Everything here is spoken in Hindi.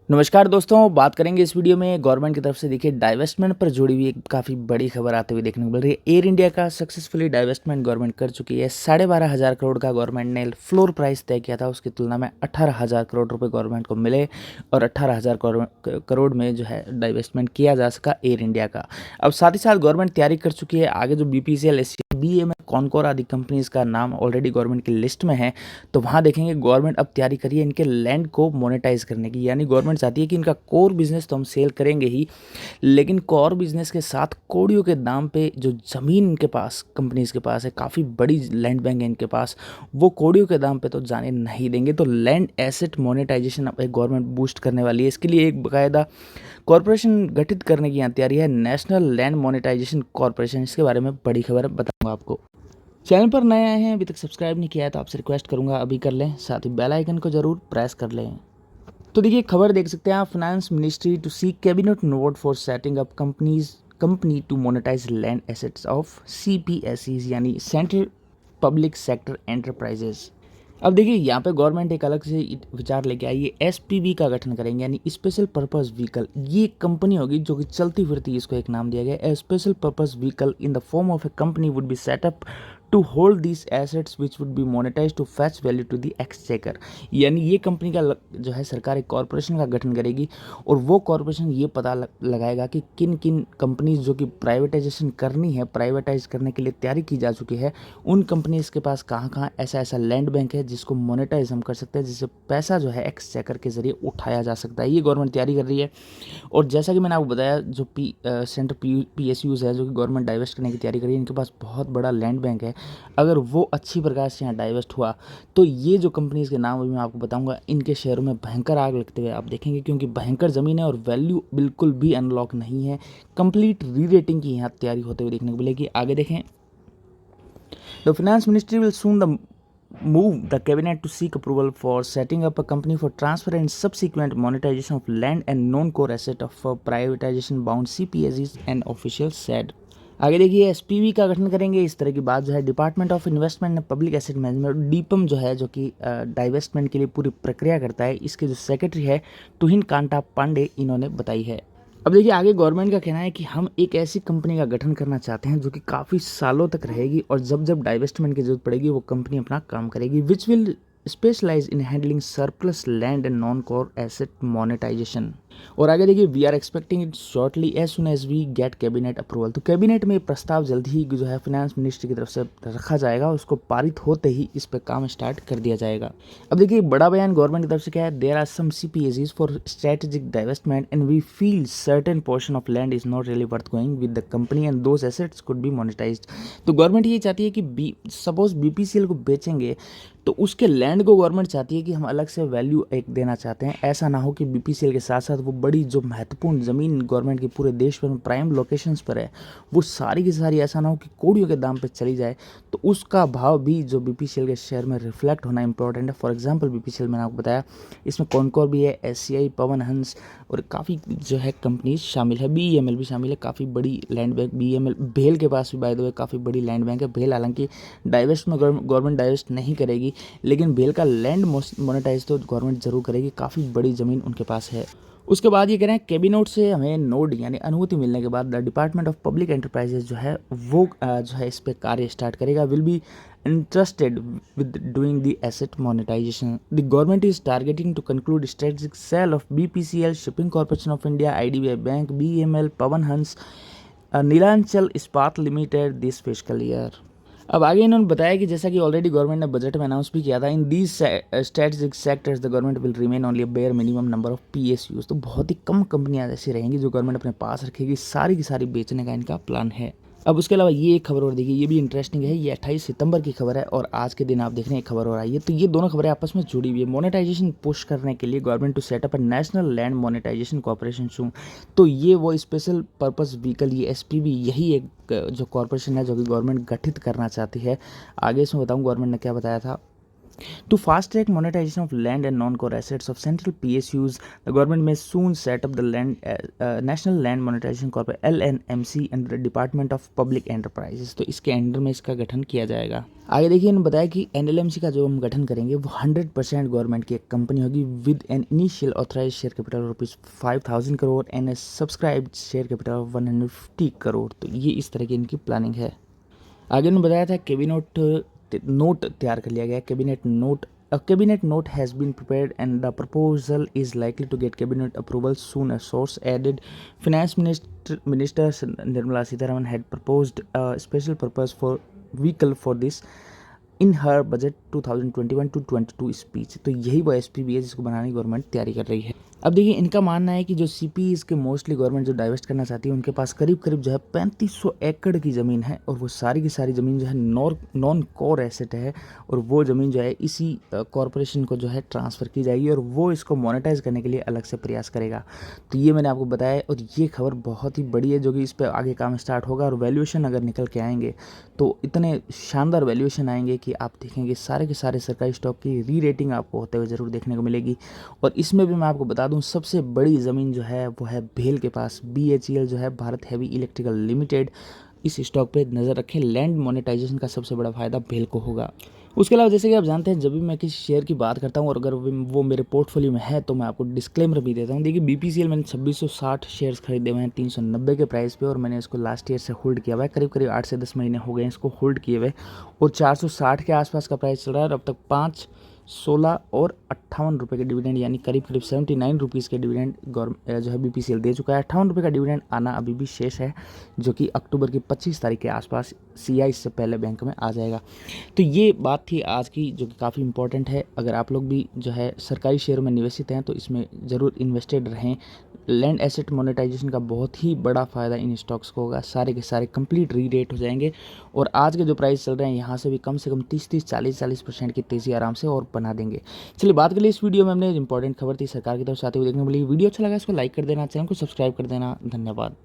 नमस्कार दोस्तों, बात करेंगे इस वीडियो में गवर्नमेंट की तरफ से देखिए डाइवेस्टमेंट पर जुड़ी हुई एक काफ़ी बड़ी खबर आते हुए देखने को मिल रही है। एयर इंडिया का सक्सेसफुली डाइवेस्टमेंट गवर्नमेंट कर चुकी है। 12,500 करोड़ का गवर्नमेंट ने फ्लोर प्राइस तय किया था, उसकी तुलना में 18,000 करोड़ रुपए गवर्नमेंट को मिले और 18,000 करोड़ में जो है डाइवेस्टमेंट किया जा सका एयर इंडिया का। अब साथ ही साथ गवर्नमेंट तैयारी कर चुकी है, आगे जो BPCL, BEML, कॉनकोर आदि कंपनीज का नाम ऑलरेडी गवर्नमेंट की लिस्ट में है, तो वहाँ देखेंगे गवर्नमेंट अब तैयारी करिए इनके लैंड को मोनेटाइज करने की। यानी गवर्नमेंट चाहती है कि इनका कोर बिजनेस तो हम सेल करेंगे ही, लेकिन कोर बिजनेस के साथ कौड़ियों के दाम पे जो ज़मीन इनके पास कंपनीज के पास है, काफ़ी बड़ी लैंड बैंक है इनके पास, वो कौड़ियों के दाम पे तो जाने नहीं देंगे। तो लैंड एसेट मोनेटाइजेशन अब एक गवर्नमेंट बूस्ट करने वाली है। इसके लिए एक बाकायदा कॉरपोरेशन गठित करने की यहाँ तैयारी है, नेशनल लैंड मोनेटाइजेशन कॉरपोरेशन। इसके बारे में बड़ी खबर बताऊंगा आपको। चैनल पर नए आए हैं, अभी तक सब्सक्राइब नहीं किया है तो आपसे रिक्वेस्ट करूंगा अभी कर लें, साथ ही बेल आइकन को जरूर प्रेस कर लें। तो देखिए खबर देख सकते हैं आप, finance ministry to seek cabinet note for setting up company to monetise land assets of CPSEs यानी सेंट्रल पब्लिक सेक्टर एंटरप्राइजेस। अब देखिए यहाँ पे गवर्नमेंट एक अलग से विचार लेके आई है, SPV का गठन करेंगे यानी स्पेशल पर्पस व्हीकल। ये कंपनी होगी जो कि चलती फिरती, इसको एक नाम दिया गया है special purpose vehicle in the form of a company would be set up to hold this assets which would be monetise to fetch value to the exchequer. यानी ये कंपनी का जो है सरकार एक कॉरपोरेशन का गठन करेगी और वो कॉरपोरेशन ये पता लगाएगा कि किन किन कंपनीज जो कि प्राइवेटाइजेशन करनी है, प्राइवेटाइज करने के लिए तैयारी की जा चुकी है, उन कंपनीज के पास कहाँ कहाँ ऐसा ऐसा लैंड बैंक है जिसको मोनेटाइज हम कर सकते हैं, जिससे पैसा जो है एक्सचेकर के जरिए उठाया जा सकता है। ये गवर्नमेंट तैयारी कर रही है। और जैसा कि मैंने आपको बताया, जो सेंटर PSUs है जो कि गवर्नमेंट डाइवेस्ट करने की तैयारी कर रही है, इनके पास बहुत बड़ा लैंड बैंक है। अगर वो अच्छी प्रकार से यहाँ डाइवेस्ट हुआ तो ये जो कंपनीज के नाम अभी मैं आपको बताऊंगा, इनके शेयरों में भयंकर आग लगते हुए आप देखेंगे, क्योंकि भयंकर ज़मीन है और वैल्यू बिल्कुल भी अनलॉक नहीं है। कंप्लीट री रेटिंग की यहाँ तैयारी होते हुए देखने को मिलेगी। आगे देखें, the finance ministry will soon the move the cabinet to seek approval for setting up a company for transfer and subsequent monetization of land and non-core asset of privatization bound CPSEs and official said। आगे देखिए, SPV का गठन करेंगे, इस तरह की बात जो है department of investment and public asset management DIPAM जो है, जो कि डाइवेस्टमेंट के लिए पूरी प्रक्रिया करता है, इसके जो सेक्रेटरी है तुहिन कांता पांडे, इन्होंने बताई है। अब देखिए आगे गवर्नमेंट का कहना है कि हम एक ऐसी कंपनी का गठन करना चाहते हैं जो कि काफ़ी सालों तक रहेगी और जब जब डाइवेस्टमेंट की जरूरत पड़ेगी वो कंपनी अपना काम करेगी, which will specialise in handling surplus land and non core asset monetisation. और आगे देखिए, we are expecting it shortly as soon as we get cabinet approval. तो कैबिनेट में प्रस्ताव जल्द ही जो है फाइनेंस मिनिस्ट्री की तरफ से रखा जाएगा, उसको पारित होते ही इस पर काम स्टार्ट कर दिया जाएगा। अब देखिए बड़ा बयान गवर्नमेंट की तरफ से क्या है, there are some CPSEs for strategic divestment and we feel certain portion of land is not really worth going with the company and those assets could be monetised. तो गवर्नमेंट ये चाहती है कि सपोज BPCL को बेचेंगे तो उसके लैंड को गवर्नमेंट चाहती है कि हम अलग से वैल्यू एक देना चाहते हैं। ऐसा ना हो कि BPCL के साथ साथ वो बड़ी जो महत्वपूर्ण ज़मीन गवर्नमेंट की पूरे देश भर में प्राइम लोकेशंस पर है, वो सारी की सारी ऐसा ना हो कि कौड़ियों के दाम पे चली जाए। तो उसका भाव भी जो BPCL के शेयर में रिफ्लेक्ट होना इंपॉर्टेंट है। फॉर एग्जांपल BPCL मैंने आपको बताया, इसमें कॉनकोर भी है, SCI, पवन हंस और काफ़ी जो है कंपनीज शामिल है, BEML भी शामिल है, काफ़ी बड़ी लैंड बैंक। BEML भेल के पास भी बाय द वे काफ़ी बड़ी लैंड बैंक है। भेल हालांकि डाइवेस्ट में गवर्नमेंट डाइवेस्ट नहीं करेगी, लेकिन भेल का लैंड मोनेटाइज तो गवर्नमेंट जरूर करेगी, काफ़ी बड़ी ज़मीन उनके पास है। उसके बाद ये कह रहे हैं, कैबिनेट से हमें नोड यानी अनुमति मिलने के बाद the department of public enterprises जो है वो जो है इस पर कार्य स्टार्ट करेगा, will be interested with doing the asset monetization. The government is targeting to conclude strategic sale of BPCL, Shipping Corporation of India, IDBI Bank, BEML, Pawan Hans, Neelanchal Ispat limited this fiscal year. अब आगे इन्होंने बताया कि जैसा कि ऑलरेडी गवर्नमेंट ने बजट में अनाउंस भी किया था, in these strategic sectors the government will remain only a bare minimum number of PSUs। तो बहुत ही कम कंपनियां ऐसी रहेंगी जो गवर्नमेंट अपने पास रखेगी, सारी की सारी बेचने का इनका प्लान है। अब उसके अलावा ये एक खबर और देखिए, ये भी इंटरेस्टिंग है। ये 28 सितंबर की खबर है और आज के दिन आप देख रहे हैं एक खबर और आई है। तो ये दोनों खबरें आपस में जुड़ी हुई है। मोनेटाइजेशन पुश करने के लिए government to set up a national land monetization corporation soon. तो ये वो स्पेशल पर्पस व्हीकल, ये SPV, यही एक जो कॉर्पोरेशन है जो कि गवर्नमेंट गठित करना चाहती है। आगे इसमें बताऊँ गवर्नमेंट ने क्या बताया था। To fast track monetization of land and non-core assets of central PSUs, the government may soon set up the National Land Monetization Corporation (LNMC) under the Department of Public Enterprises। तो इसके अंडर में इसका गठन किया जाएगा। आगे देखिए इन्होंने बताया कि NLMC का जो हम गठन करेंगे वो 100% गवर्नमेंट की एक कंपनी होगी with an initial authorise share capital rupees 5,000 crore and a subscribed share capital of 150 crore. तो ये इस तरह की इनकी प्लानिंग है। आगे उन्होंने बताया था कैबिनेट नोट तैयार कर लिया गया। Cabinet note A cabinet note has been prepared and the proposal is likely to get cabinet approval soon. A source added, Finance Minister Nirmala Sitharaman had proposed a special purpose for vehicle for this in her budget 2021 to 22 speech. तो यही वो SPV है जिसको बनाने की गवर्नमेंट तैयारी कर रही है। अब देखिए इनका मानना है कि जो CPs के मोस्टली गवर्नमेंट जो डाइवेस्ट करना चाहती है उनके पास करीब करीब जो है 3500 एकड़ की ज़मीन है और वो सारी की सारी ज़मीन जो है नॉन कोर एसेट है और वो ज़मीन जो है इसी कॉरपोरेशन को जो है ट्रांसफ़र की जाएगी और वो इसको मोनेटाइज करने के लिए अलग से प्रयास करेगा। तो ये मैंने आपको बताया और ये खबर बहुत ही बड़ी है जो कि इस पर आगे काम स्टार्ट होगा और वैल्यूएशन अगर निकल के आएंगे तो इतने शानदार वैल्यूएशन आएंगे कि आप देखेंगे सारे के सारे सरकारी स्टॉक की री रेटिंग आपको होते हुए ज़रूर देखने को मिलेगी। और इसमें भी मैं आपको बता दूं सबसे बड़ी ज़मीन जो है वो है भेल के पास। BHEL जो है भारत हैवी इलेक्ट्रिकल लिमिटेड, इस स्टॉक पे नज़र रखें। लैंड मोनेटाइजेशन का सबसे बड़ा फायदा भेल को होगा। उसके अलावा जैसे कि आप जानते हैं जब भी मैं किसी शेयर की बात करता हूं और अगर वो मेरे पोर्टफोलियो में है तो मैं आपको डिस्क्लेमर भी देता हूं। देखिए BPCL मैंने 2660 शेयर्स खरीदे हुए हैं 390 के प्राइस पे और मैंने इसको लास्ट ईयर से होल्ड किया हुआ है। करीब करीब 8 से 10 महीने हो गए हैं इसको होल्ड किए हुए और 460 के आसपास का प्राइस चल रहा है और अब तक 5, 16 और 58 रुपये के डिविडेंड यानी करीब करीब 79 रुपीज़ के डिविडेंड जो है BPCL दे चुका है। 58 रुपये का डिविडेंड आना अभी भी शेष है जो कि अक्टूबर की 25 तारीख के आसपास CI इससे पहले बैंक में आ जाएगा। तो ये बात थी आज की जो कि काफ़ी इंपॉर्टेंट है। अगर आप लोग भी जो है सरकारी शेयरों में निवेशित हैं तो इसमें ज़रूर इन्वेस्टेड रहें। लैंड एसेट मोनेटाइजेशन का बहुत ही बड़ा फ़ायदा इन स्टॉक्स को होगा। सारे के सारे कंप्लीट री रेट हो जाएंगे और आज के जो प्राइस चल रहे हैं यहाँ से भी कम से कम 30-30, 40-40% की तेज़ी आराम से और बना देंगे। चलिए बात कर ली इस वीडियो में हमने इंपॉर्टेंट खबर थी सरकार की तरफ से आते हुए देखने को मिली। वीडियो अच्छा लगा इसको लाइक कर देना, चैनल को सब्सक्राइब कर देना। धन्यवाद।